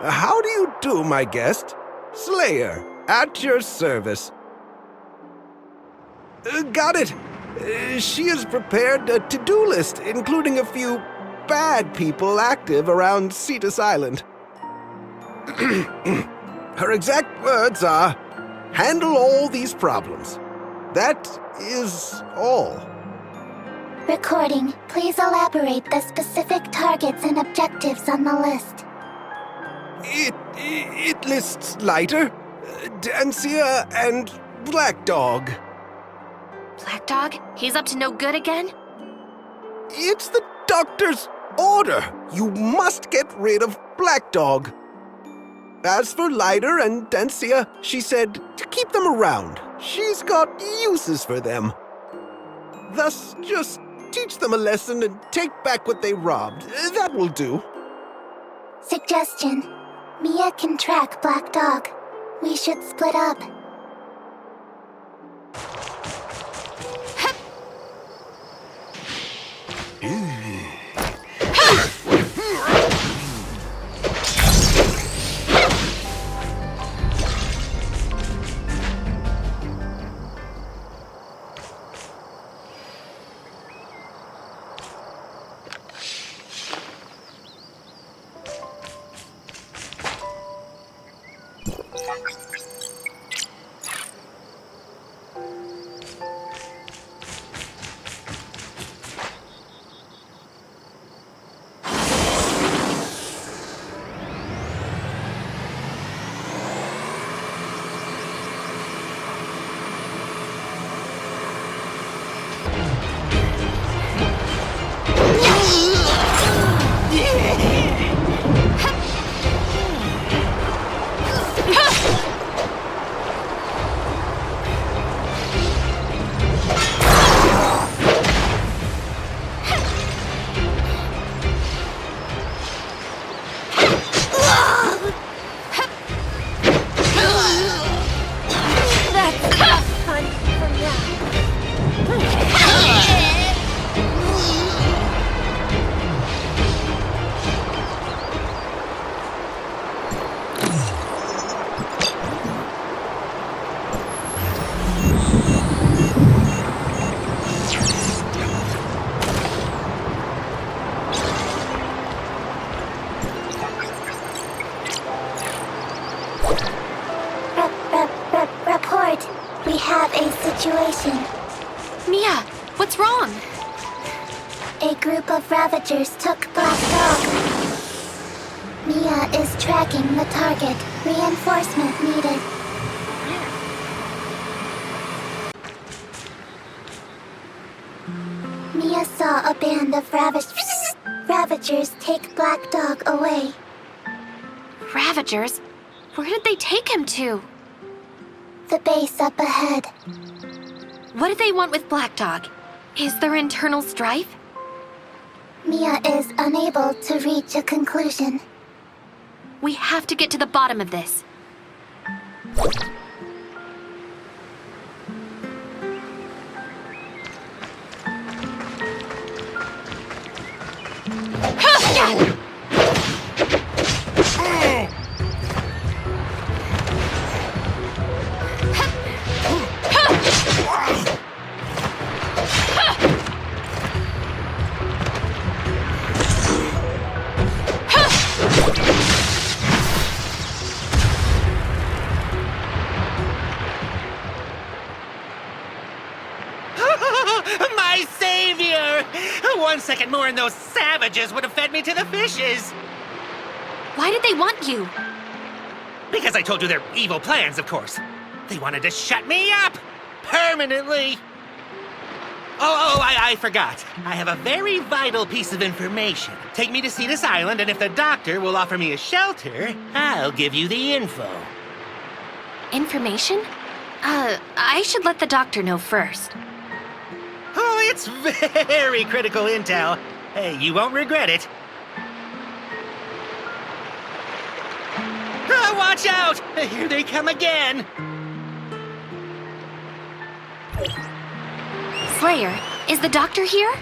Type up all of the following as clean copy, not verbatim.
How do you do, my guest? Slayer, at your service. Got it. She has prepared a to-do list, including a few bad people active around Cetus Island. Her exact words are, handle all these problems. That is all. Recording. Please elaborate the specific targets and objectives on the list. It lists Lighter, Dancia, and Black Dog. Black Dog? He's up to no good again? It's the doctor's order. You must get rid of Black Dog. As for Lighter and Dancia, she said to keep them around. She's got uses for them. Thus, just teach them a lesson and take back what they robbed. That will do. Suggestion. Mia can track Black Dog. We should split up. Report. We have a situation. Mia, what's wrong? A group of Ravagers took Black Dog. Mia is tracking the target. Reinforcement needed. Mia saw a band of Ravagers take Black Dog away. Ravagers? Where did they take him to? The base up ahead. What do they want with Black Dog? Is there internal strife? Mia is unable to reach a conclusion. We have to get to the bottom of this. My savior! 1 second more and those savages would have fed me to the fishes! Why did they want you? Because I told you their evil plans, of course. They wanted to shut me up! Permanently! I forgot. I have a very vital piece of information. Take me to Cetus Island, and if the doctor will offer me a shelter, I'll give you the info. Information? I should let the doctor know first. Oh, it's very critical intel. Hey, you won't regret it. Oh, watch out! Here they come again! Slayer, is the doctor here?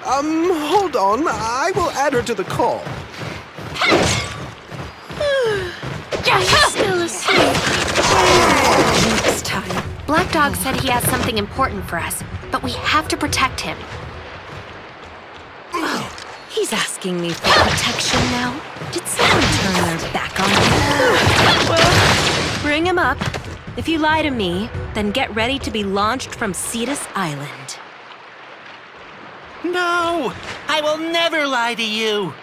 Hold on. I will add her to the call. Black Dog said he has something important for us, but we have to protect him. He's asking me for protection now. Did someone turn their back on him? Well, bring him up. If you lie to me, then get ready to be launched from Cetus Island. No! I will never lie to you!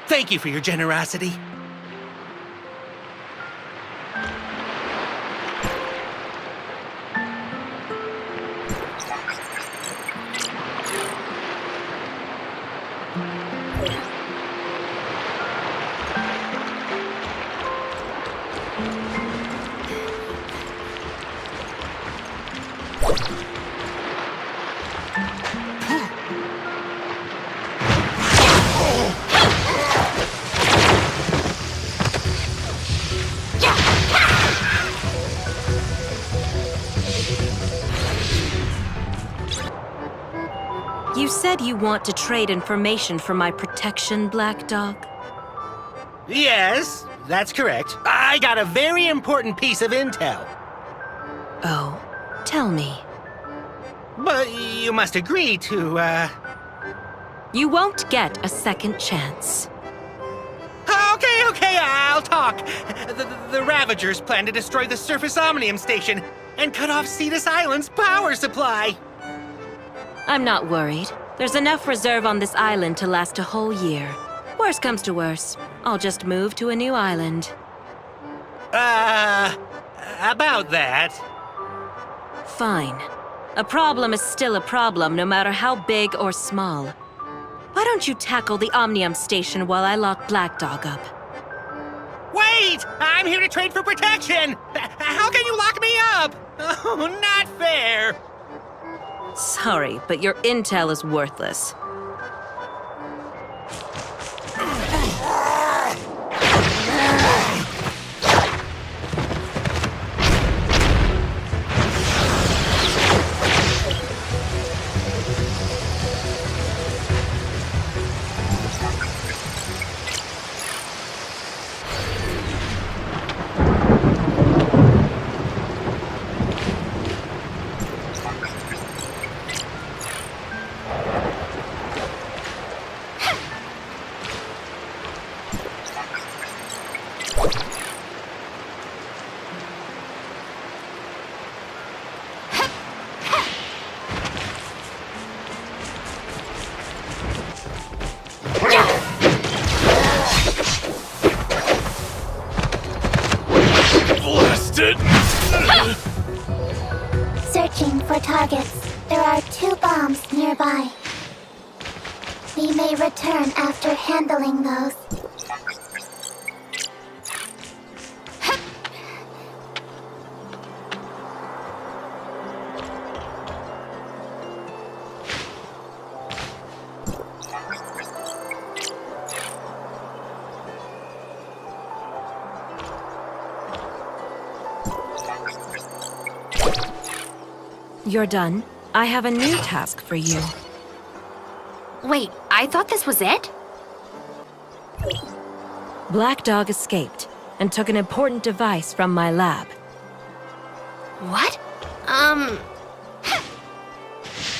Thank you for your generosity. You said you want to trade information for my protection, Black Dog? Yes, that's correct. I got a very important piece of intel. Oh, tell me. But you must agree to, You won't get a second chance. Okay, I'll talk. The Ravagers plan to destroy the surface Omnium station and cut off Cetus Island's power supply. I'm not worried. There's enough reserve on this island to last a whole year. Worst comes to worst, I'll just move to a new island. About that. Fine. A problem is still a problem, no matter how big or small. Why don't you tackle the Omnium station while I lock Black Dog up? Wait! I'm here to trade for protection! How can you lock me up? Oh, not fair! Sorry, but your intel is worthless. Blasted! Searching for targets. There are 2 bombs nearby. We may return after handling those. You're done. I have a new task for you. Wait, I thought this was it? Black Dog escaped and took an important device from my lab. What?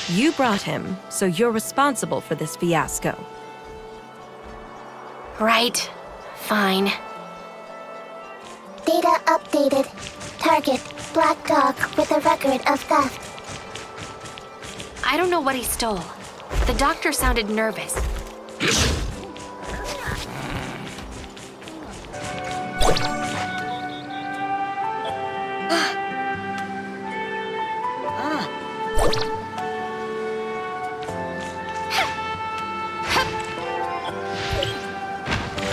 You brought him, so you're responsible for this fiasco. Right. Fine. Data updated. Target, Black Dog with a record of theft. I don't know what he stole. The doctor sounded nervous.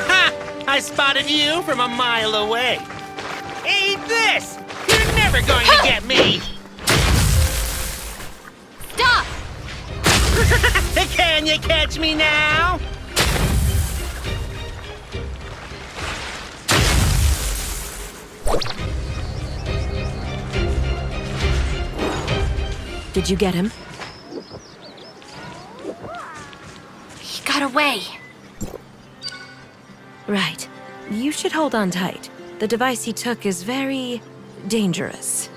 Ha! I spotted you from a mile away. Eat this! You're never going to get me! Stop! Can you catch me now? Did you get him? He got away. Right. You should hold on tight. The device he took is very dangerous.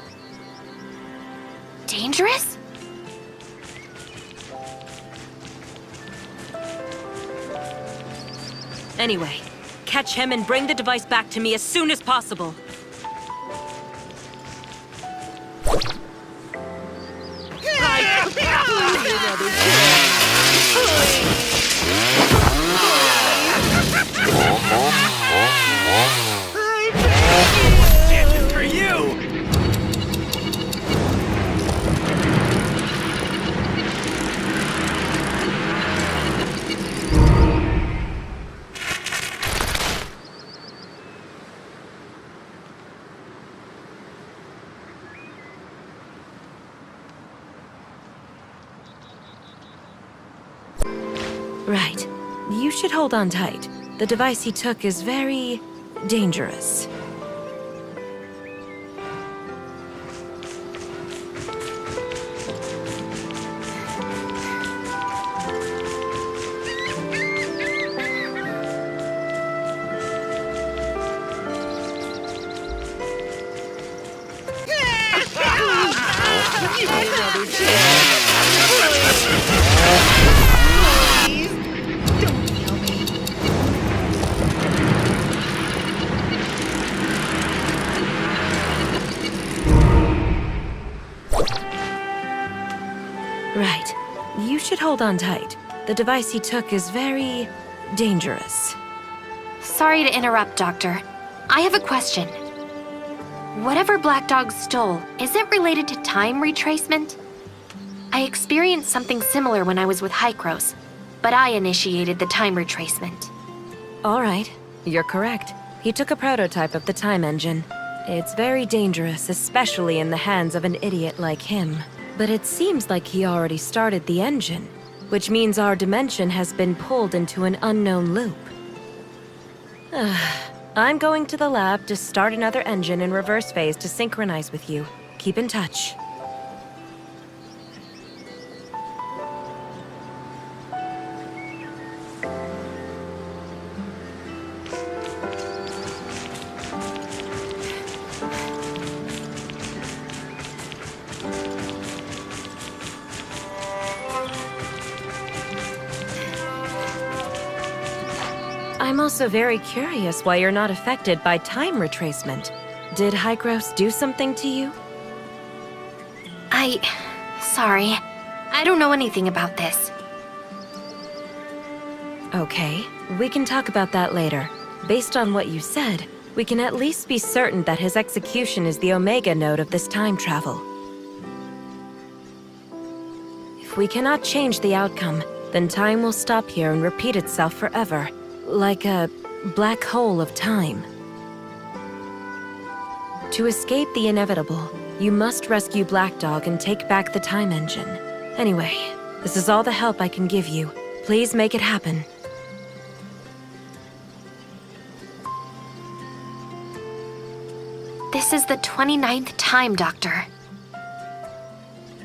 dangerous? Anyway, catch him and bring the device back to me as soon as possible. Chances for you! Right. You should hold on tight. The device he took is very dangerous. Right. You should hold on tight. The device he took is very dangerous. Sorry to interrupt, Doctor. I have a question. Whatever Black Dog stole, is it related to time retracement? I experienced something similar when I was with Hykros, but I initiated the time retracement. All right. You're correct. He took a prototype of the time engine. It's very dangerous, especially in the hands of an idiot like him. But it seems like he already started the engine, which means our dimension has been pulled into an unknown loop. I'm going to the lab to start another engine in reverse phase to synchronize with you. Keep in touch. I'm also very curious why you're not affected by time retracement. Did Hykros do something to you? Sorry. I don't know anything about this. Okay, we can talk about that later. Based on what you said, we can at least be certain that his execution is the Omega node of this time travel. If we cannot change the outcome, then time will stop here and repeat itself forever. Like a black hole of time. To escape the inevitable, you must rescue Black Dog and take back the time engine. Anyway, this is all the help I can give you. Please make it happen. This is the 29th time, Doctor.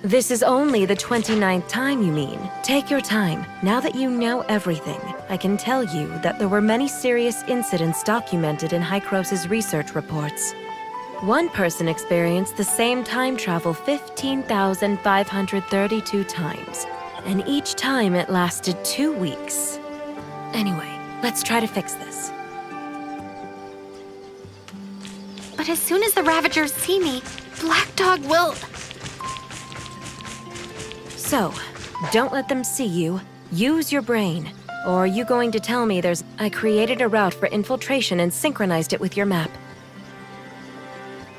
This is only the 29th time, you mean? Take your time. Now that you know everything, I can tell you that there were many serious incidents documented in Hykros' research reports. One person experienced the same time travel 15,532 times, and each time it lasted 2 weeks. Anyway, let's try to fix this. But as soon as the Ravagers see me, Black Dog will... So, don't let them see you. Use your brain. Or are you going to tell me I created a route for infiltration and synchronized it with your map?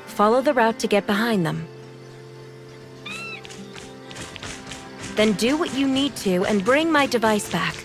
Follow the route to get behind them. Then do what you need to and bring my device back.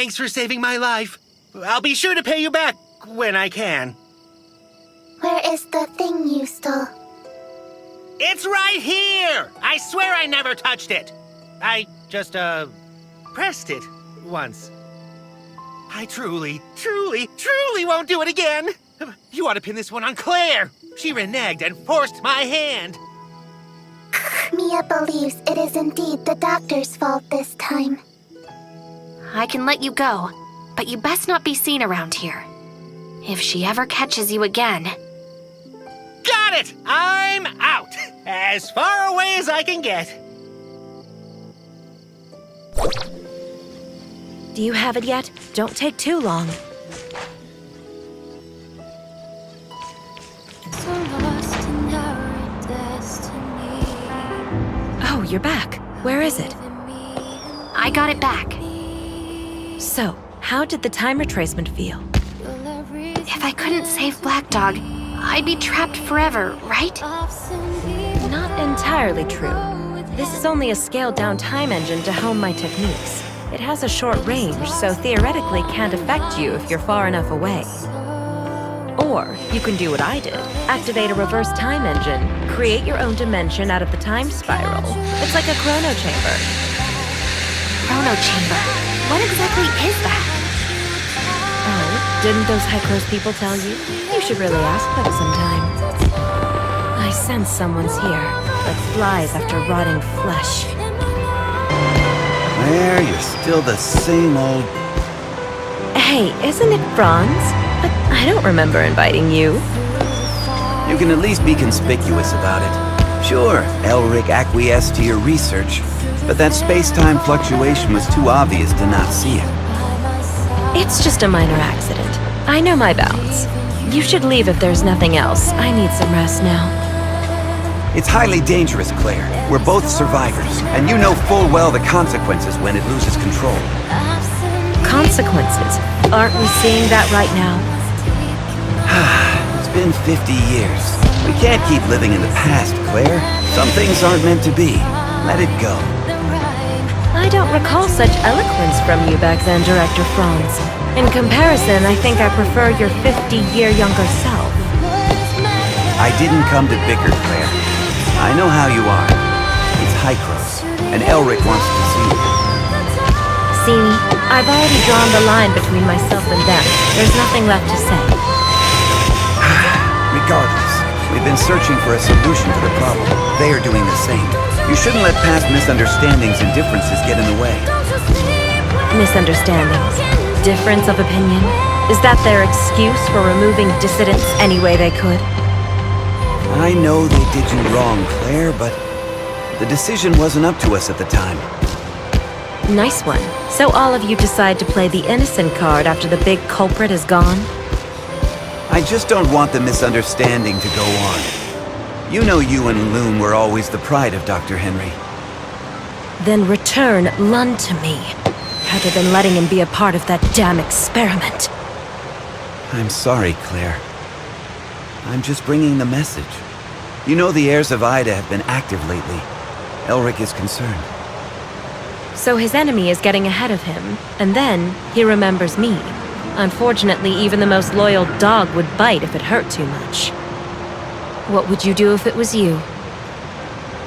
Thanks for saving my life. I'll be sure to pay you back when I can. Where is the thing you stole? It's right here! I swear I never touched it. I just, pressed it once. I truly won't do it again. You ought to pin this one on Claire. She reneged and forced my hand. Mia believes it is indeed the doctor's fault this time. I can let you go, but you best not be seen around here. If she ever catches you again... Got it! I'm out! As far away as I can get. Do you have it yet? Don't take too long. Oh, you're back. Where is it? I got it back. So, how did the time retracement feel? If I couldn't save Black Dog, I'd be trapped forever, right? Not entirely true. This is only a scaled-down time engine to hone my techniques. It has a short range, so theoretically can't affect you if you're far enough away. Or, you can do what I did. Activate a reverse time engine, create your own dimension out of the time spiral. It's like a chrono chamber. Chrono Chamber. What exactly is that? Oh, didn't those Hykros people tell you? You should really ask them sometime. I sense someone's here, like flies after rotting flesh. Claire, you're still the same old... Hey, isn't it Franz? But I don't remember inviting you. You can at least be conspicuous about it. Sure, Elric acquiesced to your research, but that space-time fluctuation was too obvious to not see it. It's just a minor accident. I know my bounds. You should leave if there's nothing else. I need some rest now. It's highly dangerous, Claire. We're both survivors, and you know full well the consequences when it loses control. Consequences? Aren't we seeing that right now? It's been 50 years. We can't keep living in the past, Claire. Some things aren't meant to be. Let it go. I don't recall such eloquence from you back then, Director Franz. In comparison, I think I prefer your 50-year younger self. I didn't come to bicker, Claire. I know how you are. It's Hykros, and Elric wants to see you. See me? I've already drawn the line between myself and them. There's nothing left to say. Regardless, we've been searching for a solution to the problem. They are doing the same. You shouldn't let past misunderstandings and differences get in the way. Misunderstandings? Difference of opinion? Is that their excuse for removing dissidents any way they could? I know they did you wrong, Claire, but the decision wasn't up to us at the time. Nice one. So all of you decide to play the innocent card after the big culprit is gone? I just don't want the misunderstanding to go on. You know you and Loon were always the pride of Dr. Henry. Then return Lund to me, rather than letting him be a part of that damn experiment. I'm sorry, Claire. I'm just bringing the message. You know the heirs of Ida have been active lately. Elric is concerned. So his enemy is getting ahead of him, and then he remembers me. Unfortunately, even the most loyal dog would bite if it hurt too much. What would you do if it was you?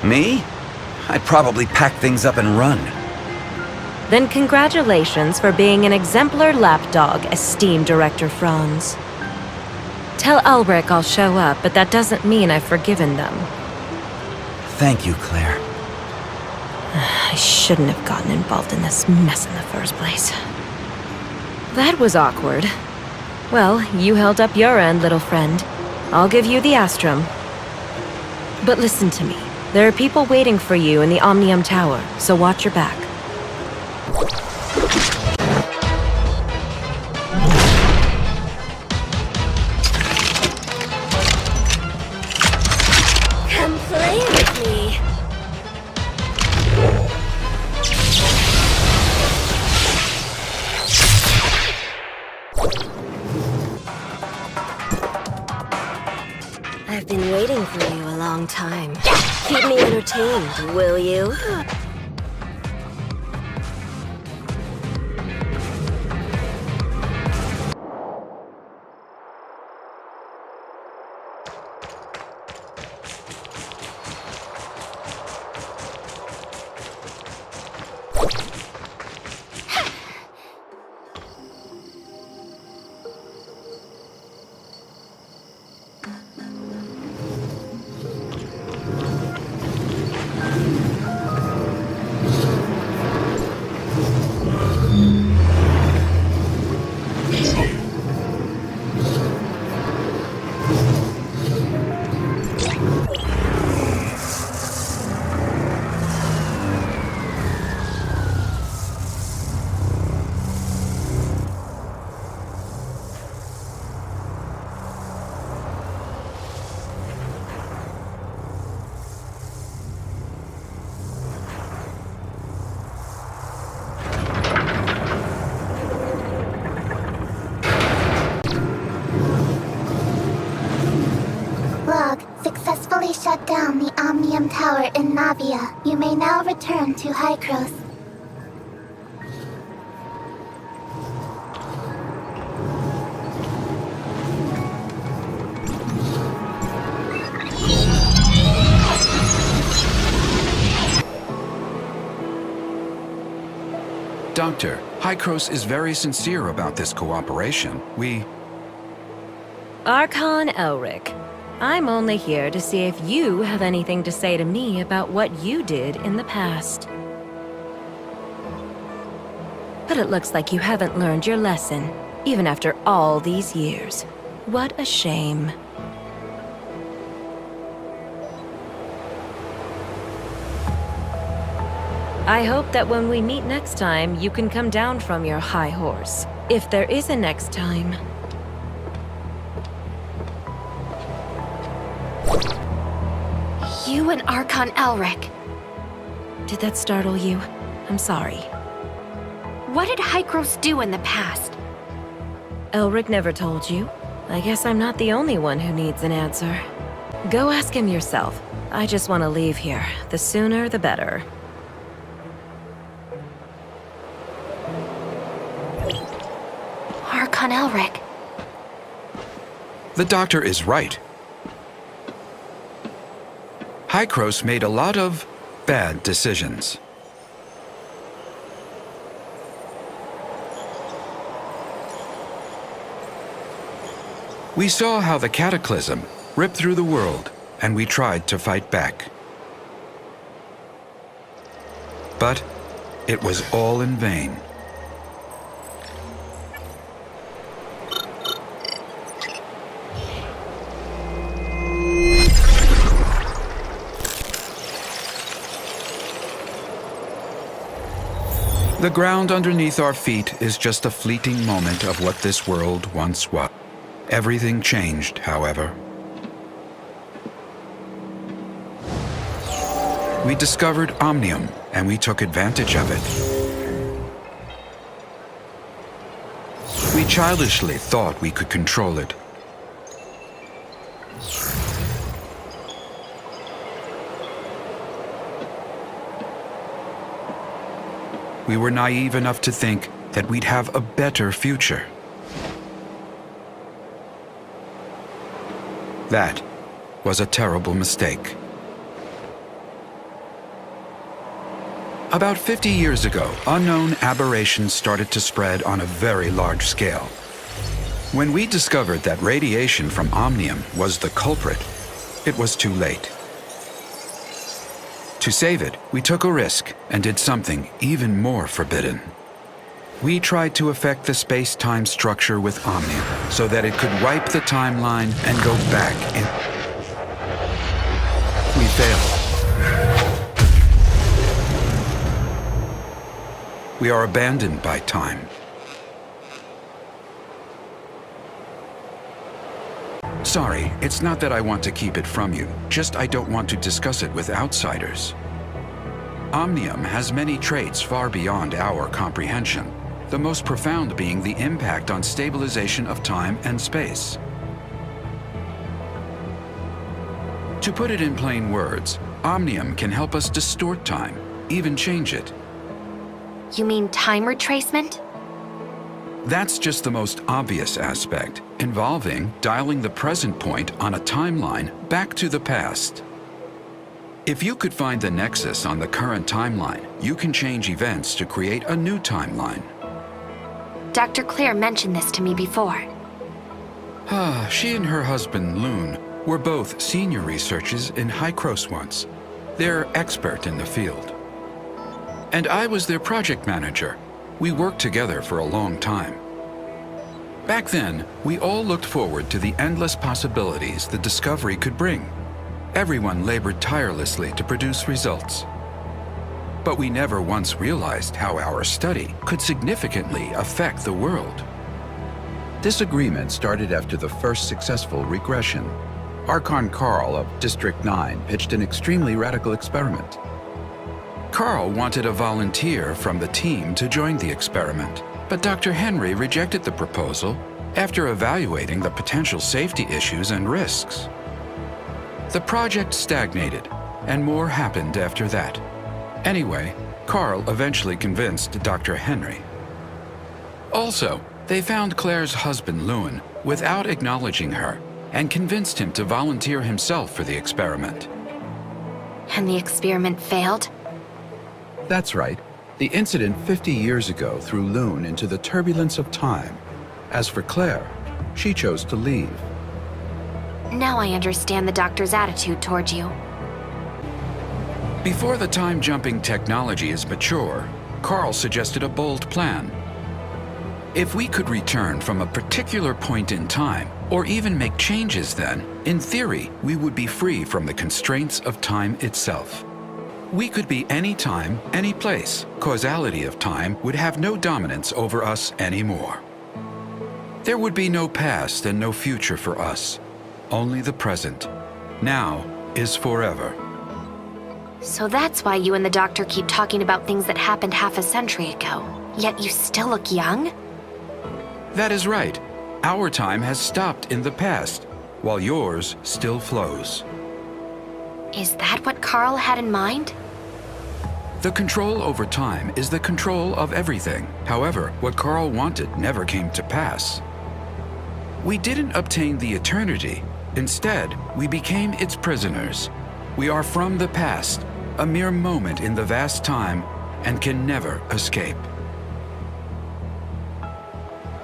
Me? I'd probably pack things up and run. Then congratulations for being an exemplar lapdog, esteemed Director Franz. Tell Elric I'll show up, but that doesn't mean I've forgiven them. Thank you, Claire. I shouldn't have gotten involved in this mess in the first place. That was awkward. Well, you held up your end, little friend. I'll give you the Astrum. But listen to me. There are people waiting for you in the Omnium Tower, so watch your back. Come play with me. I've been waiting for you a long time. Keep me entertained, will you? successfully shut down the Omnium Tower in Navia. You may now return to Hykros. Doctor, Hykros is very sincere about this cooperation. Archon Elric, I'm only here to see if you have anything to say to me about what you did in the past. But it looks like you haven't learned your lesson, even after all these years. What a shame. I hope that when we meet next time, you can come down from your high horse. If there is a next time. You and Archon Elric. Did that startle you? I'm sorry. What did Hykros do in the past? Elric never told you. I guess I'm not the only one who needs an answer. Go ask him yourself. I just want to leave here. The sooner, the better. Archon Elric. The doctor is right. Hykros made a lot of bad decisions. We saw how the cataclysm ripped through the world, and we tried to fight back. But it was all in vain. The ground underneath our feet is just a fleeting moment of what this world once was. Everything changed, however. We discovered Omnium, and we took advantage of it. We childishly thought we could control it. We were naive enough to think that we'd have a better future. That was a terrible mistake. About 50 years ago, unknown aberrations started to spread on a very large scale. When we discovered that radiation from Omnium was the culprit, it was too late. To save it, we took a risk and did something even more forbidden. We tried to affect the space-time structure with Omnium so that it could wipe the timeline and go back in. We failed. We are abandoned by time. Sorry, it's not that I want to keep it from you, just I don't want to discuss it with outsiders. Omnium has many traits far beyond our comprehension, the most profound being the impact on stabilization of time and space. To put it in plain words, Omnium can help us distort time, even change it. You mean time retracement? That's just the most obvious aspect, involving dialing the present point on a timeline back to the past. If you could find the nexus on the current timeline, you can change events to create a new timeline. Dr. Claire mentioned this to me before. She and her husband, Loon, were both senior researchers in Hykros once. They're expert in the field. And I was their project manager. We worked together for a long time. Back then, we all looked forward to the endless possibilities the discovery could bring. Everyone labored tirelessly to produce results. But we never once realized how our study could significantly affect the world. This agreement started after the first successful regression. Archon Carl of District 9 pitched an extremely radical experiment. Carl wanted a volunteer from the team to join the experiment, but Dr. Henry rejected the proposal after evaluating the potential safety issues and risks. The project stagnated, and more happened after that. Anyway, Carl eventually convinced Dr. Henry. Also, they found Claire's husband, Lewin, without acknowledging her, and convinced him to volunteer himself for the experiment. And the experiment failed? That's right. The incident 50 years ago threw Lune into the turbulence of time. As for Claire, she chose to leave. Now I understand the doctor's attitude toward you. Before the time-jumping technology is mature, Carl suggested a bold plan. If we could return from a particular point in time, or even make changes then, in theory, we would be free from the constraints of time itself. We could be any time, any place. Causality of time would have no dominance over us anymore. There would be no past and no future for us. Only the present. Now is forever. So that's why you and the doctor keep talking about things that happened half a century ago. Yet you still look young? That is right. Our time has stopped in the past, while yours still flows. Is that what Carl had in mind? The control over time is the control of everything. However, what Carl wanted never came to pass. We didn't obtain the eternity. Instead, we became its prisoners. We are from the past, a mere moment in the vast time, and can never escape.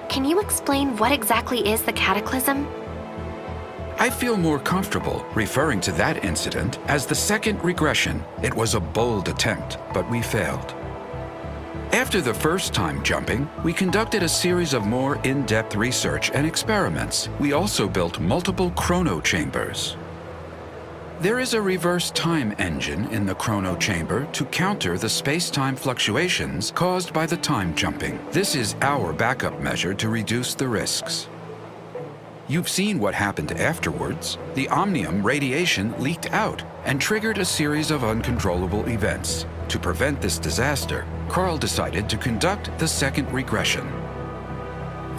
Can you explain what exactly is the cataclysm? I feel more comfortable referring to that incident as the second regression. It was a bold attempt, but we failed. After the first time jumping, we conducted a series of more in-depth research and experiments. We also built multiple chrono chambers. There is a reverse time engine in the chrono chamber to counter the space-time fluctuations caused by the time jumping. This is our backup measure to reduce the risks. You've seen what happened afterwards. The Omnium radiation leaked out and triggered a series of uncontrollable events. To prevent this disaster, Carl decided to conduct the second regression.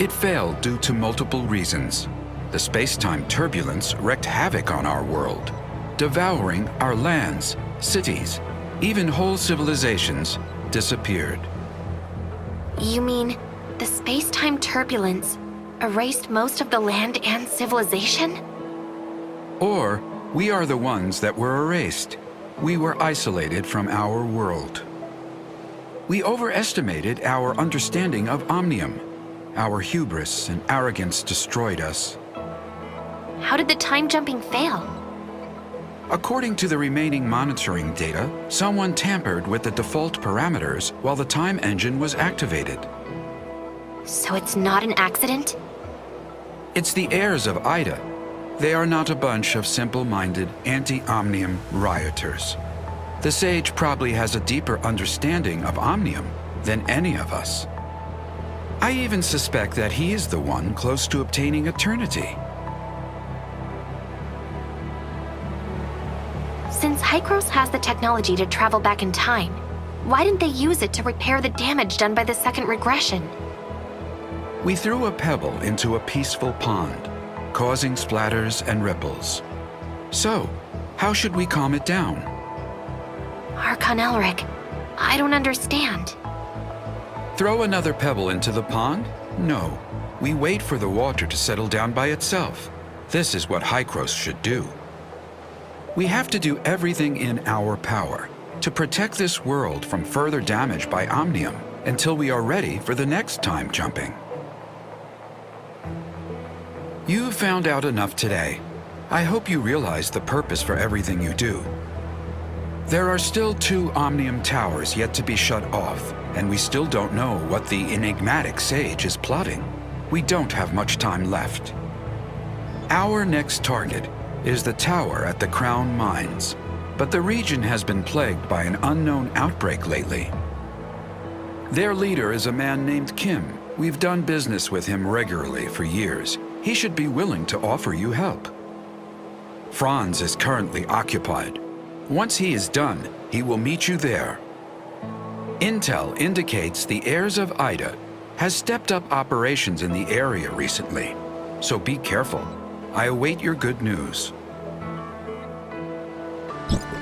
It failed due to multiple reasons. The space-time turbulence wreaked havoc on our world, devouring our lands, cities, even whole civilizations disappeared. You mean the space-time turbulence erased most of the land and civilization? Or we are the ones that were erased. We were isolated from our world. We overestimated our understanding of Omnium. Our hubris and arrogance destroyed us. How did the time jumping fail? According to the remaining monitoring data, someone tampered with the default parameters while the time engine was activated. So it's not an accident? It's the heirs of Ida. They are not a bunch of simple-minded, anti-Omnium rioters. The sage probably has a deeper understanding of Omnium than any of us. I even suspect that he is the one close to obtaining eternity. Since Hykros has the technology to travel back in time, why didn't they use it to repair the damage done by the second regression? We threw a pebble into a peaceful pond, causing splatters and ripples. So, how should we calm it down? Archon Elric, I don't understand. Throw another pebble into the pond? No. We wait for the water to settle down by itself. This is what Hykros should do. We have to do everything in our power to protect this world from further damage by Omnium until we are ready for the next time jumping. You found out enough today. I hope you realize the purpose for everything you do. There are still 2 Omnium towers yet to be shut off, and we still don't know what the enigmatic sage is plotting. We don't have much time left. Our next target is the tower at the Crown Mines, but the region has been plagued by an unknown outbreak lately. Their leader is a man named Kim. We've done business with him regularly for years. He should be willing to offer you help. Franz is currently occupied. Once he is done, he will meet you there. Intel indicates the heirs of Ida has stepped up operations in the area recently, so be careful. I await your good news. Bye.